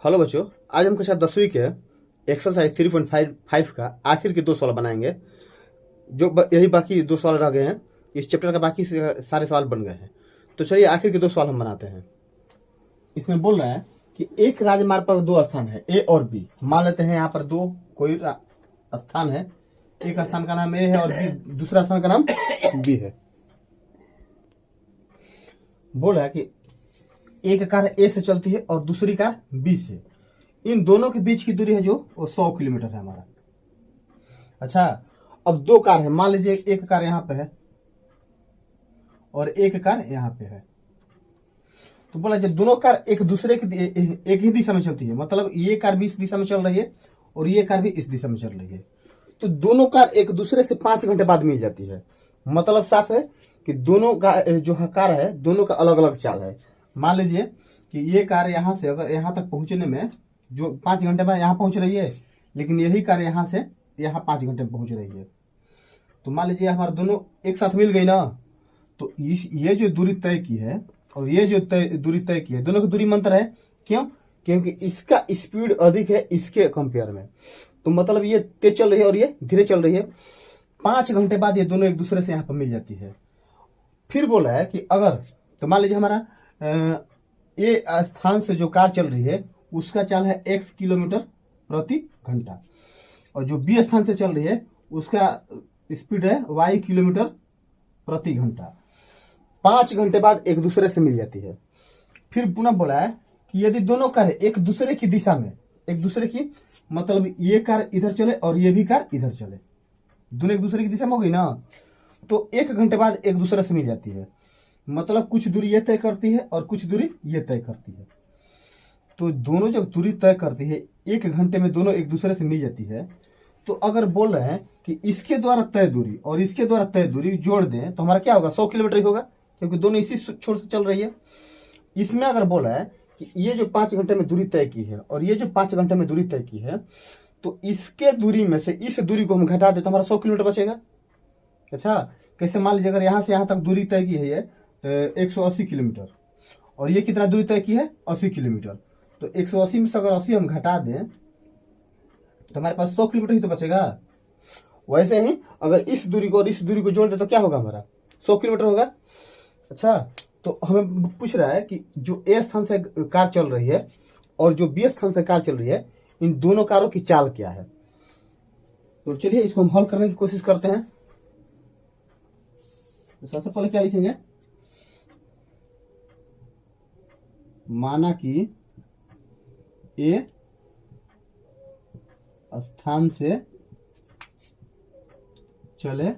Hello बच्चों, आज हम कक्षा 10वीं के एक्सरसाइज 3.5 का आखिर के 2 सवाल बनाएंगे। यही बाकी 2 सवाल रह गए हैं। इस चैप्टर का बाकी सारे सवाल बन गए हैं। तो चलिए आखिर के 2 सवाल हम बनाते हैं। इसमें बोल रहा है कि एक राजमार्ग पर 2 स्थान है, ए और बी। मान लेते हैं यहाँ पर 2 कोई स्थान है। एक स्थान का नाम ए है और दूसरा स्थान का नाम बी है। बोल रहा है कि एक कार ए से चलती है और दूसरी कार बी से। इन दोनों के बीच की दूरी है जो वो 100 किलोमीटर है हमारा। अच्छा, अब 2 कार है। मान लीजिए एक कार यहां पे है और एक कार यहां पे है। तो बोला जब दोनों कार एक दूसरे की एक ही दिशा में चलती है, मतलब ये कार भी इस दिशा में चल रही है और ये कार भी इस दिशा में चल रही है, तो दोनों कार एक दूसरे से 5 घंटे बाद मिल जाती है। मतलब साफ है कि दोनों जो कार है दोनों का अलग अलग चाल है। मान लीजिए कि ये कार यहां से अगर यहां तक पहुंचने में जो 5 घंटे बाद यहां पहुंच रही है, लेकिन यही कार यहां से यहां 5 घंटे में पहुंच रही है। तो मान लीजिए हमारे दोनों एक साथ मिल गई ना, तो ये जो दूरी तय की है और ये जो दूरी तय की है, दोनों की दूरी में अंतर है। क्यों? क्योंकि इसका स्पीड अधिक है इसके कंपेयर में। तो मतलब ये तेज चल रही है और ये धीरे चल रही है। 5 घंटे बाद ये दोनों एक दूसरे से यहां पर मिल जाती है। फिर बोला है कि अगर, तो मान लीजिए हमारा ए स्थान से जो कार चल रही है उसका चाल है x किलोमीटर प्रति घंटा और जो बी स्थान से चल रही है उसका स्पीड है y किलोमीटर प्रति घंटा। 5 घंटे बाद एक दूसरे से मिल जाती है। फिर पुनः बोला है कि यदि दोनों कार एक दूसरे की दिशा में, एक दूसरे की मतलब ये कार इधर चले और ये भी कार इधर चले, दोनों एक दूसरे की दिशा में हो गई ना, तो 1 घंटे बाद एक दूसरे से मिल जाती है। मतलब कुछ दूरी ये तय करती है और कुछ दूरी ये तय करती है। तो दोनों जब दूरी तय करती है 1 घंटे में दोनों एक दूसरे से मिल जाती है। तो अगर बोल रहे हैं कि इसके द्वारा तय दूरी और इसके द्वारा तय दूरी जोड़ दें तो हमारा क्या होगा? 100 किलोमीटर ही होगा, क्योंकि दोनों इसी छोर से चल रही है। इसमें अगर बोला है कि ये जो 5 घंटे में दूरी तय की है और ये जो 5 घंटे में दूरी तय की है, तो इसके दूरी में से इस दूरी को हम घटा दे तो हमारा 100 किलोमीटर बचेगा। अच्छा, कैसे? मान लीजिए अगर यहां से यहां तक दूरी तय की है 180 किलोमीटर और ये कितना दूरी तय की है? 80 किलोमीटर। तो 180 में से अगर 80 हम घटा दें तो हमारे पास 100 किलोमीटर ही तो बचेगा। वैसे ही अगर इस दूरी को और इस दूरी को जोड़ दे तो क्या होगा? हमारा 100 किलोमीटर होगा। अच्छा, तो हमें पूछ रहा है कि जो ए स्थान से कार चल रही है और जो बी स्थान से कार चल रही है, इन दोनों कारों की चाल क्या है। तो चलिए इसको हम हल करने की कोशिश करते हैं। तो सबसे पहले क्या लिखेंगे? माना कि ए स्थान से चले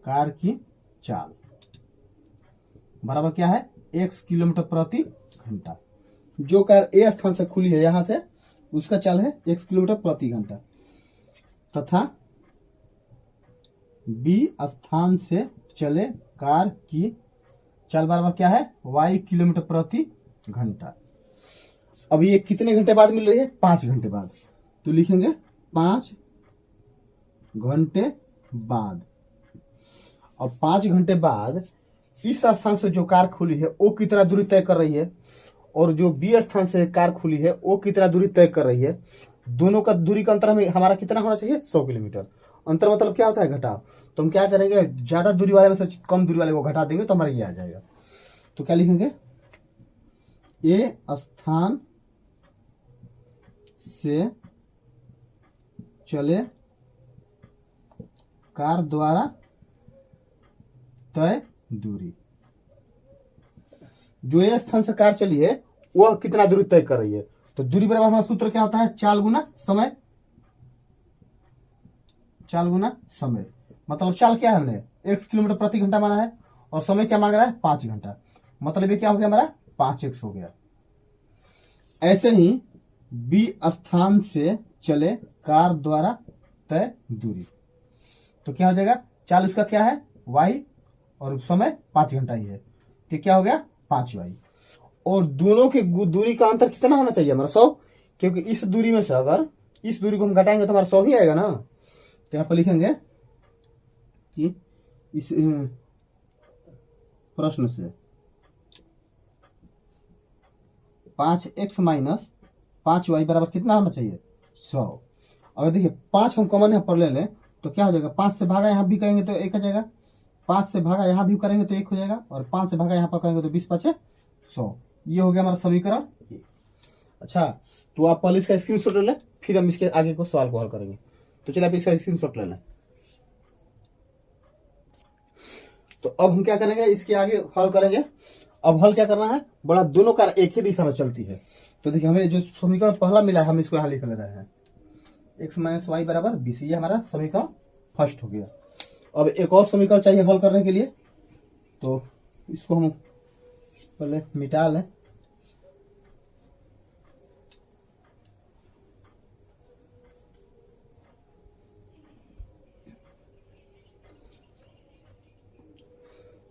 कार की चाल बराबर क्या है? x किलोमीटर प्रति घंटा। जो कार ए स्थान से खुली है यहां से, उसका चाल है x किलोमीटर प्रति घंटा, तथा बी स्थान से चले कार की चाल बराबर क्या है? y किलोमीटर प्रति घंटा। अब ये कितने घंटे बाद मिल रही है? 5 घंटे बाद। तो लिखेंगे 5 घंटे बाद। और 5 घंटे बाद इस स्थान से जो कार खुली है वो कितना दूरी तय कर रही है और जो बी स्थान से कार खुली है वो कितना दूरी तय कर रही है। दोनों का दूरी का अंतर हमारा कितना होना चाहिए? 100 किलोमीटर। अंतर मतलब क्या होता है? घटाव। तो हम क्या करेंगे? ज्यादा दूरी वाले में से कम दूरी वाले को घटा देंगे तो हमारा ये आ जाएगा। तो क्या लिखेंगे? ए स्थान से चले कार द्वारा तय दूरी। जो ए स्थान से कार चली है वह कितना दूरी तय कर रही है? तो दूरी बराबर हमारा सूत्र क्या होता है? चाल गुना समय। चाल गुना समय मतलब चाल क्या है? हमने x किलोमीटर प्रति घंटा माना है और समय क्या मांग रहा है? 5 घंटा। मतलब ये क्या हो गया? हमारा 5x हो गया। ऐसे ही बी स्थान से चले कार द्वारा तय दूरी, तो क्या हो जाएगा? चाल इसका क्या है? y और समय 5 घंटा ही है, तो क्या हो गया? 5y। और दोनों की दूरी का अंतर कितना होना चाहिए? हमारा 100, क्योंकि इस दूरी में से अगर इस दूरी को हम घटाएंगे तो हमारा 100 ही आएगा ना। तो यहां पर लिखेंगे कि इस प्रश्न से 5x माइनस 5y बराबर कितना होना चाहिए 100। अगर देखिए 5 हम कॉमन यहाँ पर ले लें तो क्या हो जाएगा, 5 से भागा यहाँ भी करेंगे तो 1 हो जाएगा, 5 से भागा यहाँ भी करेंगे तो 1 हो जाएगा, और 5 से भागा यहाँ पर करेंगे तो 20 5 100। ये हो गया हमारा समीकरण। अच्छा, तो आप पहले इसका स्क्रीनशॉट ले लें, फिर हम इसके आगे को सवाल को हल करेंगे। तो चलिए आप इसका स्क्रीनशॉट ले लें। तो अब हम क्या करेंगे, इसके आगे हल करेंगे। अब हल क्या करना है, बड़ा दोनों कार एक ही दिशा में चलती है। तो देखिए हमें जो समीकरण पहला मिला है हम इसको यहाँ लिख ले रहे हैं, x माइनस वाई बराबर 20। ये हमारा समीकरण फर्स्ट हो गया। अब एक और समीकरण चाहिए हल करने के लिए, तो इसको हम पहले मिटा लें।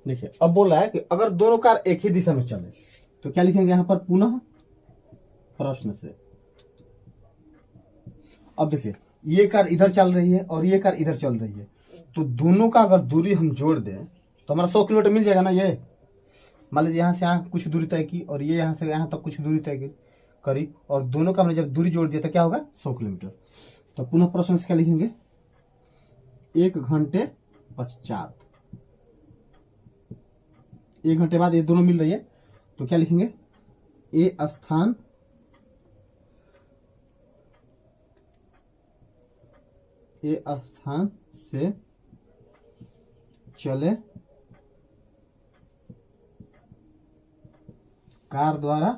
देखिए अब बोल रहा है कि अगर दोनों कार एक ही दिशा में चले तो क्या लिखेंगे यहां पर, पुनः प्रश्न से। अब देखिए ये कार इधर चल रही है और ये कार इधर चल रही है, तो दोनों का अगर दूरी हम जोड़ दें तो हमारा 100 किलोमीटर मिल जाएगा ना। ये मान लीजिए यहां से यहां कुछ दूरी तय की और ये यहां से यहां तक कुछ दूरी तय करी, और दोनों का हमने जब दूरी जोड़ दिया तो क्या होगा 100 किलोमीटर। तो पुनः प्रश्न से क्या लिखेंगे, 1 घंटे पश्चात, 1 घंटे बाद ये दोनों मिल रही है, तो क्या लिखेंगे, ए स्थान से चले कार द्वारा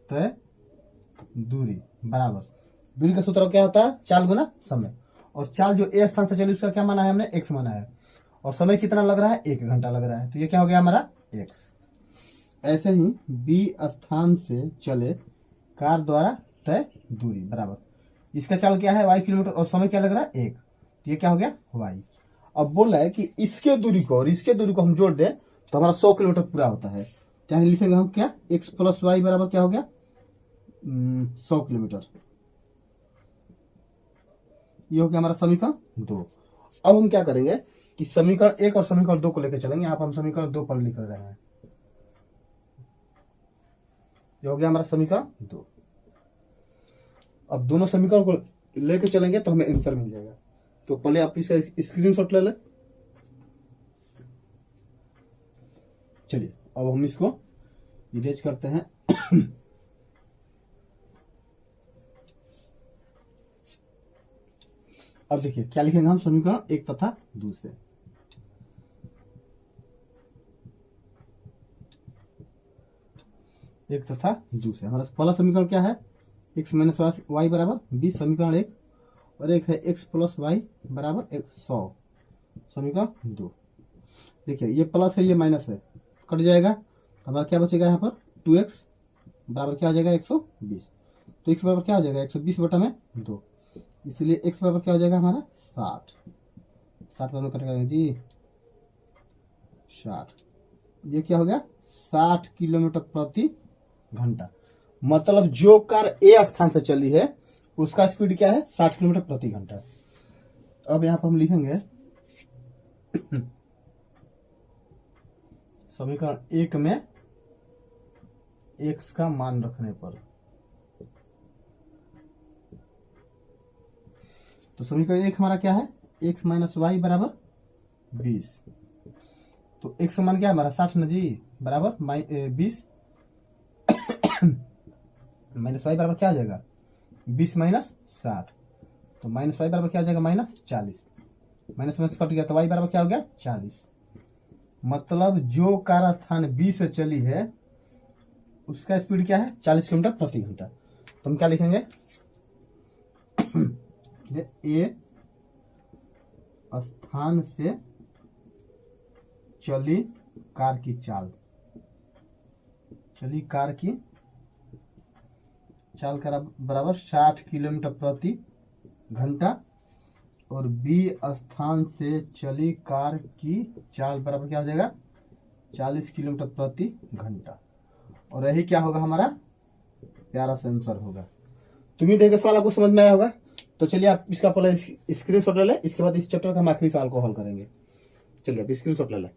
तय दूरी बराबर, दूरी का सूत्र क्या होता है, चाल गुना समय। और चाल जो ए स्थान से चली उसका क्या माना है हमने, x माना है, और समय कितना लग रहा है, 1 घंटा लग रहा है, तो ये क्या हो गया हमारा x। ऐसे ही बी स्थान से चले कार द्वारा तय दूरी बराबर, इसका चाल क्या है y किलोमीटर और समय क्या लग रहा है 1, तो ये क्या हो गया y। अब बोल रहा है कि इसके दूरी को और इसके दूरी को हम जोड़ दें तो हमारा 100 किलोमीटर पूरा होता है। क्या लिखेंगे हम, क्या x प्लस वाई बराबर क्या हो गया 100 किलोमीटर। ये हो गया हमारा समीकरण 2। अब हम क्या करेंगे कि समीकरण 1 और समीकरण 2 को लेकर चलेंगे। यहाँ पर हम समीकरण 2 पर लिख रहे हैं, ये हो गया हमारा समीकरण 2। अब दोनों समीकरण को लेकर चलेंगे तो हमें आंसर मिल जाएगा। तो पहले आप इसका स्क्रीनशॉट ले लें। चलिए अब हम इसको इरेज करते हैं। अब देखिए क्या लिखेंगे हम, समीकरण 1 तथा 2 से। एक तथा 2 से हमारा पहला समीकरण क्या है, x माइनस वाई बराबर 20 समीकरण 1, और एक है x प्लस वाई बराबर 100 समीकरण 2। देखिए ये प्लस है ये माइनस है, कट जाएगा, तो हमारा क्या बचेगा यहाँ पर 2x बराबर क्या हो जाएगा 120। तो x बराबर क्या हो जाएगा 120 बटा में 2, इसलिए x बराबर क्या हो जाएगा हमारा 60 बराबर कटेगा जी 60। ये क्या हो गया 60 किलोमीटर प्रति घंटा। मतलब जो कार ए स्थान से चली है उसका स्पीड क्या है 60 किलोमीटर प्रति घंटा। अब यहां पर हम लिखेंगे समीकरण 1 में x का मान रखने पर, तो समीकरण 1 हमारा क्या है, x माइनस वाई बराबर 20। तो x का मान क्या है हमारा 60 न जी, बराबर 20 माइनस वाई बराबर क्या हो जाएगा 20 माइनस 60, तो माइनस वाई बराबर क्या हो जाएगा -40, माइनस माइनस कट गया तो वाई बराबर क्या हो गया 40। मतलब जो कार स्थान बी से चली है उसका स्पीड क्या है 40 किलोमीटर प्रति घंटा। तो हम क्या लिखेंगे ए स्थान से चली कार की चाल, चली कार की चाल का बराबर 60 किलोमीटर प्रति घंटा, और बी स्थान से चली कार की चाल बराबर क्या हो जाएगा 40 किलोमीटर प्रति घंटा। और यही क्या होगा हमारा प्यारा सा आंसर होगा। उम्मीद है कि सवाल आपको समझ में आया होगा। तो चलिए आप इसका पहले स्क्रीनशॉट ले लें, इसके बाद इस चैप्टर का हम आखिरी सवाल को हल करेंगे। चलिए आप स्क्रीनशॉट ले लें।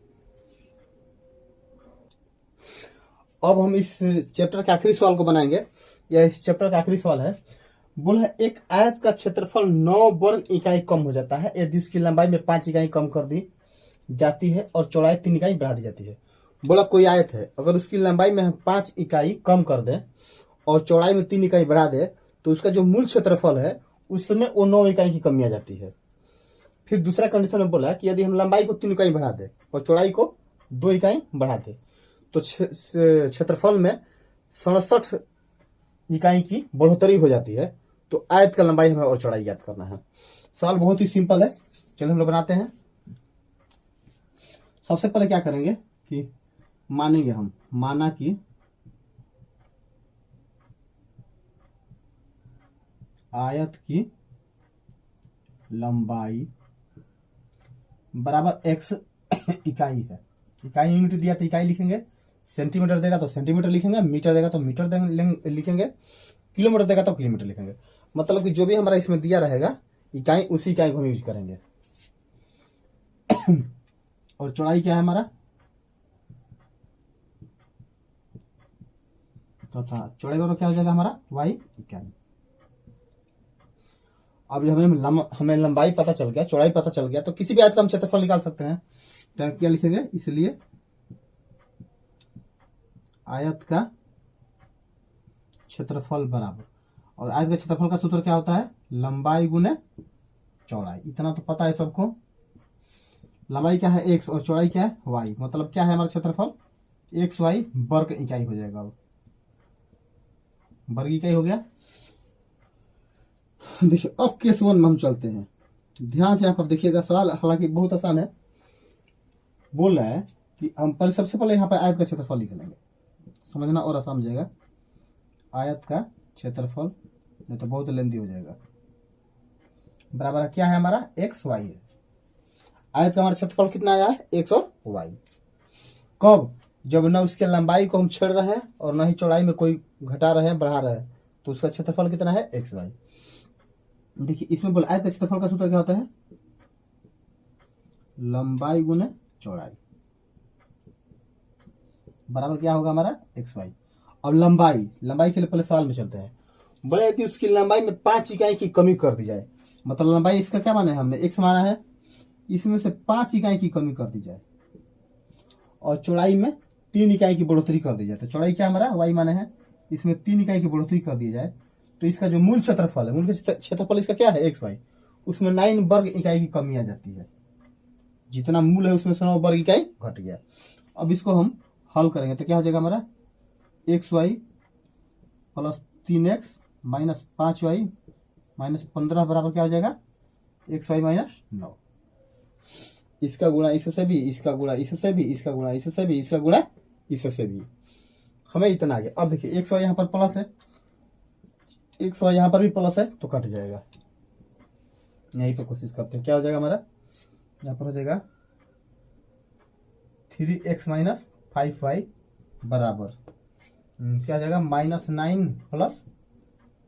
अब हम इस चैप्टर के आखिरी सवाल को बनाएंगे। यह इस चैप्टर का आखिरी सवाल है। बोला है एक आयत का क्षेत्रफल 9 वर्ग इकाई कम हो जाता है यदि उसकी लंबाई में 5 इकाई कम कर दी जाती है और चौड़ाई 3 इकाई बढ़ा दी जाती है। बोला कोई आयत है, अगर उसकी लंबाई में हम 5 इकाई कम कर दें और चौड़ाई में 3 इकाई बढ़ा दे तो उसका जो मूल क्षेत्रफल है उसमें वो 9 इकाई की कमी आ जाती है। फिर दूसरा कंडीशन में बोला कि यदि हम लंबाई को 3 इकाई बढ़ा दे और चौड़ाई को 2 इकाई बढ़ा दे तो क्षेत्रफल में 67 इकाई की बढ़ोतरी हो जाती है। तो आयत का लंबाई हमें और चौड़ाई ज्ञात करना है। सवाल बहुत ही सिंपल है, चलिए हम लोग बनाते हैं। सबसे पहले क्या करेंगे कि मानेंगे हम, माना कि आयत की लंबाई बराबर x इकाई है। इकाई यूनिट दिया तो इकाई लिखेंगे, सेंटीमीटर देगा तो सेंटीमीटर लिखेंगे, मीटर देगा तो मीटर लिखेंगे, किलोमीटर देगा तो किलोमीटर लिखेंगे। मतलब कि जो भी हमारा इसमें दिया रहेगा इकाई, उसी इकाई को हम यूज करेंगे। और चौड़ाई क्या है हमारा, तो चौड़ाई का क्या हो जाएगा हमारा y इकाई। अब जब हमें लंबाई पता चल गया, चौड़ाई पता चल गया, तो किसी भी आयत का हम क्षेत्रफल निकाल सकते हैं। तो क्या लिखेंगे, इसलिए आयत का क्षेत्रफल बराबर, और आयत का क्षेत्रफल का सूत्र क्या होता है, लंबाई गुने चौड़ाई। इतना तो पता है सबको। लंबाई क्या है x और चौड़ाई क्या है y, मतलब क्या है हमारा क्षेत्रफल xy वर्ग इकाई हो जाएगा। वर्ग इकाई हो गया। देखिए अब केस 1 में हम चलते हैं। ध्यान से यहाँ पर देखिएगा, सवाल हालांकि बहुत आसान है। बोल रहा है कि हम पहले सबसे पहले यहाँ पर आयत का क्षेत्रफल लिख लेंगे, समझना और आसान हो जाएगा। आयत का क्षेत्रफल, नहीं तो बहुत लेंदी हो जाएगा, बराबर क्या है हमारा एक्स वाई है। आयत का हमारा क्षेत्रफल कितना आया है, एक्स और वाई। कब, जब न उसके लंबाई को हम छेड़ रहे हैं और न ही चौड़ाई में कोई घटा रहे हैं बढ़ा रहे हैं, तो उसका क्षेत्रफल कितना है एक्स वाई। देखिए इसमें बोला आयत का क्षेत्रफल का सूत्र क्या होता है, लंबाई गुने चौड़ाई बराबर क्या होगा हमारा एक्स वाई। अब लंबाई के लिए पहले सवाल में चलते हैं। बोले यदि उसकी लंबाई में 5 इकाई की कमी कर दी जाए, मतलब लंबाई इसका क्या माना है हमने, एक्स माना है, इसमें से 5 इकाई की कमी कर दी जाए और चौड़ाई में 3 इकाई की बढ़ोतरी कर दी जाए, तो चौड़ाई क्या हमारा वाई माना है, इसमें 3 इकाई की बढ़ोतरी कर दी जाए, तो इसका जो मूल क्षेत्रफल है, मूल क्षेत्रफल इसका क्या है एक्स वाई, उसमें 9 वर्ग इकाई की कमी आ जाती है। जितना मूल है उसमें से 9 वर्ग इकाई घट गया। अब इसको हम हल करेंगे तो क्या हो जाएगा हमारा x y plus 3x minus 5y minus 15 बराबर क्या हो जाएगा एक्स वाई माइनस 9। इसका गुणा इससे भी, इसका गुणा इससे भी, इसका गुणा इससे भी, इसका गुणा इससे भी, हमें इतना आ गया। अब देखिए एक्स वाई यहाँ पर प्लस है, एक्स वाई यहाँ पर भी प्लस है, तो कट जाएगा। यहीं पर कोशिश करते हैं, क्या हो जाएगा हमारा, यहाँ पर हो जाएगा 3x माइनस 5y बराबर क्या हो जाएगा -9 प्लस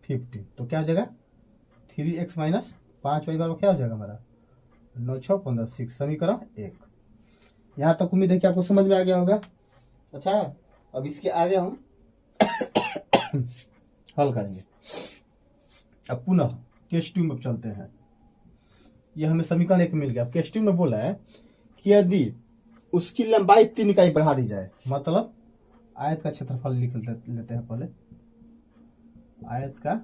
50, तो क्या हो जाएगा 3x माइनस 5y बराबर क्या हो जाएगा हमारा 9 6 15 6, समीकरण 1। यहाँ तक उम्मीद है कि आपको समझ में आ गया होगा। अच्छा अब इसके आगे हम हल करेंगे। अब पुनः केस 2 में चलते हैं। यह हमें समीकरण 1 मिल गया। केस 2 में बोला है कि यदि उसकी लंबाई 3 इकाई बढ़ा दी जाए, मतलब आयत का क्षेत्रफल लिख लेते हैं पहले। आयत का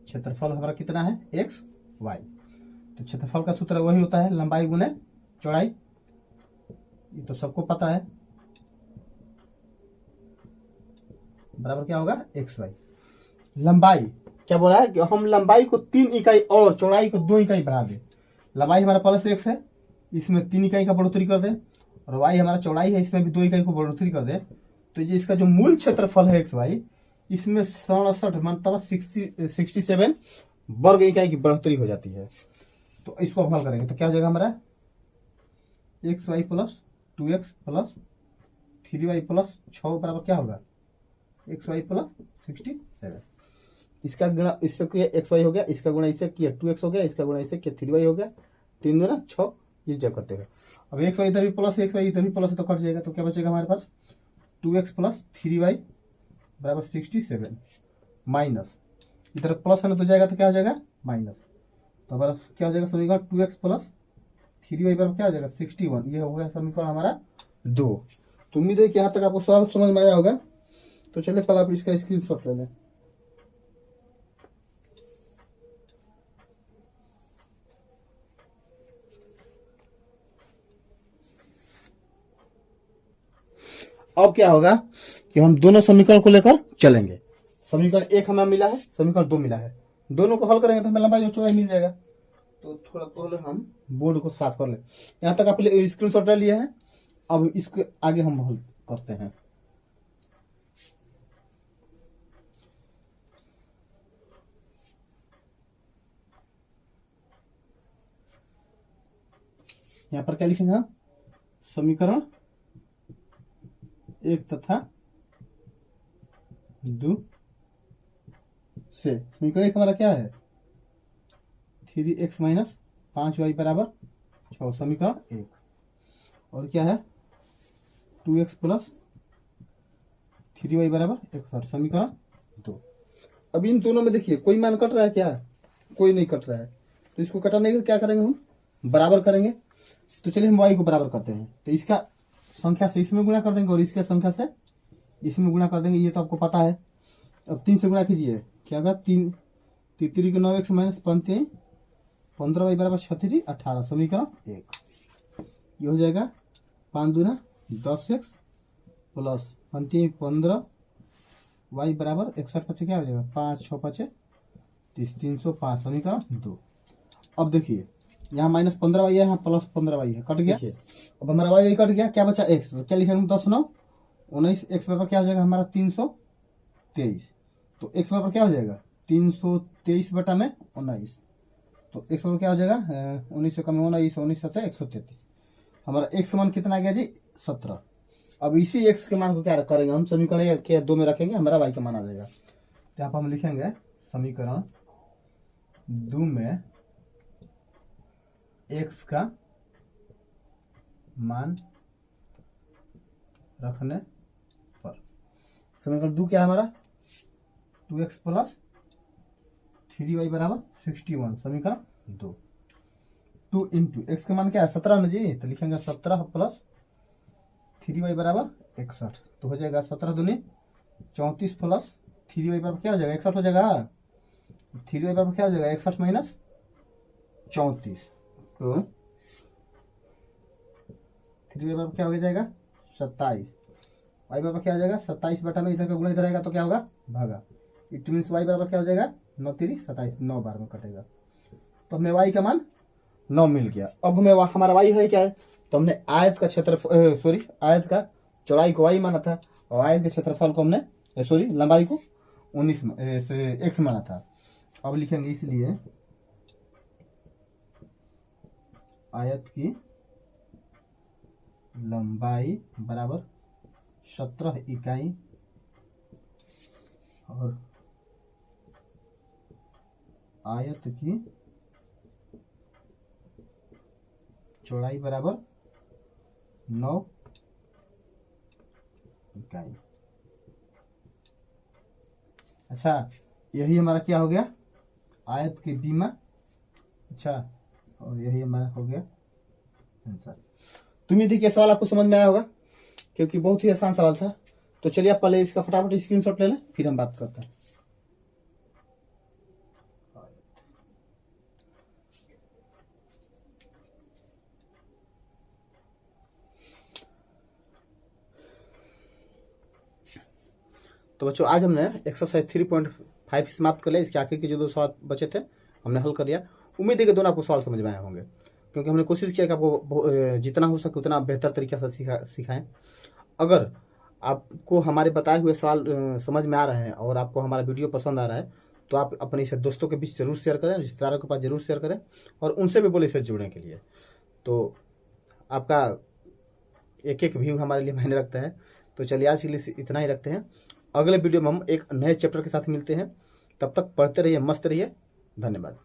क्षेत्रफल हमारा कितना है एक्स वाई, तो क्षेत्रफल का सूत्र वही होता है लंबाई गुने चौड़ाई, ये तो सबको पता है, बराबर क्या होगा एक्स वाई। लंबाई क्या बोला है कि हम लंबाई को 3 इकाई और चौड़ाई को 2 इकाई बढ़ा दे। लंबाई हमारा प्लस एक्स है, इसमें 3 इकाई का बढ़ोतरी कर दे, और वाई हमारा चौड़ाई है, इसमें भी 2 इकाई को बढ़ोतरी कर दे, तो ये इसका जो मूल क्षेत्रफल है एक्स वाई, इसमें 67 मतलब 67 वर्ग इकाई की बढ़ोतरी हो जाती है। तो इसको हल करेंगे तो क्या हो जाएगा हमारा x y plus 2x plus 3y plus 6 बराबर क्या होगा एक्स वाई प्लस 67। इसका गुणा इससे किया एक्स वाई हो गया, इसका गुणा इससे किया 2x हो गया, इसका गुणा इससे किया 3y हो गया, 3 गुना 6, ये जब करते हैं। अब एक्स वाई इधर भी प्लस एक्स वाई इधर भी प्लस, तो कट जाएगा, तो क्या बचेगा हमारे पास 2x प्लस 3y बराबर 67 माइनस इधर प्लस है ना तो जाएगा तो क्या हो जाएगा माइनस, तो हमारा क्या हो जाएगा समीकरण 2x प्लस 3y बराबर क्या हो जाएगा 61। ये हो गया समीकरण हमारा 2। तो उम्मीद है कि यहाँ तक आपको सवाल समझ में आया होगा। तो चलिए कल आप इसका स्क्रीनशॉट ले लें। अब क्या होगा कि हम दोनों समीकरण को लेकर चलेंगे। समीकरण 1 हमें मिला है, समीकरण 2 मिला है, दोनों को हल करेंगे तो हमें लंबाई और चौड़ाई मिल जाएगा। तो थोड़ा पहले हम बोर्ड को साफ कर ले। यहाँ तक आप स्क्रीनशॉट ले लिए हैं, अब इसके आगे हम हल करते हैं। यहाँ पर क्या लिखेंगे हम, समीकरण 1 तथा 2 से समीकरण 1 हमारा क्या है 3x माइनस 5y बराबर 6 समीकरण 1, और क्या है 2x प्लस 3y बराबर 61 समीकरण 2। अब इन दोनों में देखिए कोई मान कट रहा है क्या, कोई नहीं कट रहा है, तो इसको कटाने के क्या करेंगे हम बराबर करेंगे। तो चलिए हम y को बराबर करते हैं, तो इसका संख्या से इसमें गुणा कर देंगे और इसके संख्या से इसमें गुणा कर देंगे, ये तो आपको पता है। अब 3 से गुणा कीजिए, क्या होगा 3 3 के 9x माइनस 15 15y बराबर 36 18 समीकरण 1। ये हो जाएगा 5 दूना 10x प्लस 15 y बराबर 61 पचे क्या हो जाएगा 5 6 पचे 30 305 समीकरण 2। अब देखिए यहाँ माइनस 15y है, यहाँ प्लस 15y है, कट गया। अब हमारा y कट गया, क्या बचा x, तो क्या लिखेंगे 10 9 19 x बराबर क्या हो जाएगा हमारा 323। तो x बराबर क्या हो जाएगा 323 बटा में 19, तो x बराबर क्या हो जाएगा 19 से कम 19 19 7 133। हमारा x मान कितना आ गया जी 17। अब इसी x के मान को क्या करेंगे हम समीकरण के 2 में रखेंगे, हमारा y का मान आ जाएगा। तो यहाँ पर हम लिखेंगे समीकरण 2 में x का मान रखने पर समीकरण 2 क्या है हमारा 2x प्लस 3y बराबर 61 समीकरण 2। 2 इंटू एक्स का मान क्या है 17 में जी, तो लिखेंगे 17 प्लस 3y बराबर 61, तो हो जाएगा 17 दूनी 34 प्लस 3y बराबर क्या हो जाएगा 61 हो जाएगा। 3y बराबर क्या हो जाएगा 61 माइनस 34, तो 3y बराबर क्या हो जाएगा 27, y बराबर क्या हो जाएगा 27 बटा में इधर का गुणा इधर आएगा तो क्या होगा भागा। इट मीन्स y बराबर क्या हो जाएगा 9 3 27 9 बार में कटेगा, तो हमें y का मान 9 मिल गया। अब हमें हमारा y है क्या है, तो हमने आयत का क्षेत्र आयत का चौड़ाई को y माना था और आयत के क्षेत्रफल को हमने लंबाई को 19 x माना था। अब लिखेंगे इसलिए आयत की लंबाई बराबर 17 इकाई और आयत की चौड़ाई बराबर 9 इकाई। अच्छा यही हमारा क्या हो गया आयत के बीमा। अच्छा और यही हमारा हो गया आंसर। तो उम्मीद है कि सवाल आपको समझ में आया होगा क्योंकि बहुत ही आसान सवाल था। तो चलिए आप पहले इसका फटाफट स्क्रीनशॉट ले लें फिर हम बात करते हैं। तो बच्चों आज हमने एक्सरसाइज 3.5 समाप्त कर लिया। इसके आखिर के जो 2 सवाल बचे थे हमने हल कर लिया। उम्मीद है कि दोनों आपको सवाल समझ में आए होंगे क्योंकि हमने कोशिश किया कि आपको जितना हो सके उतना बेहतर तरीके से सिखाएं। अगर आपको हमारे बताए हुए सवाल समझ में आ रहे हैं और आपको हमारा वीडियो पसंद आ रहा है तो आप अपने इसे दोस्तों के बीच जरूर शेयर करें, रिश्तेदारों के पास जरूर शेयर करें और उनसे भी बोले इसे जुड़ने के लिए। तो आपका एक एक व्यू हमारे लिए मायने रखता है। तो चलिए आज के लिए इतना ही रखते हैं। अगले वीडियो में हम एक नए चैप्टर के साथ मिलते हैं। तब तक पढ़ते रहिए, मस्त रहिए। धन्यवाद।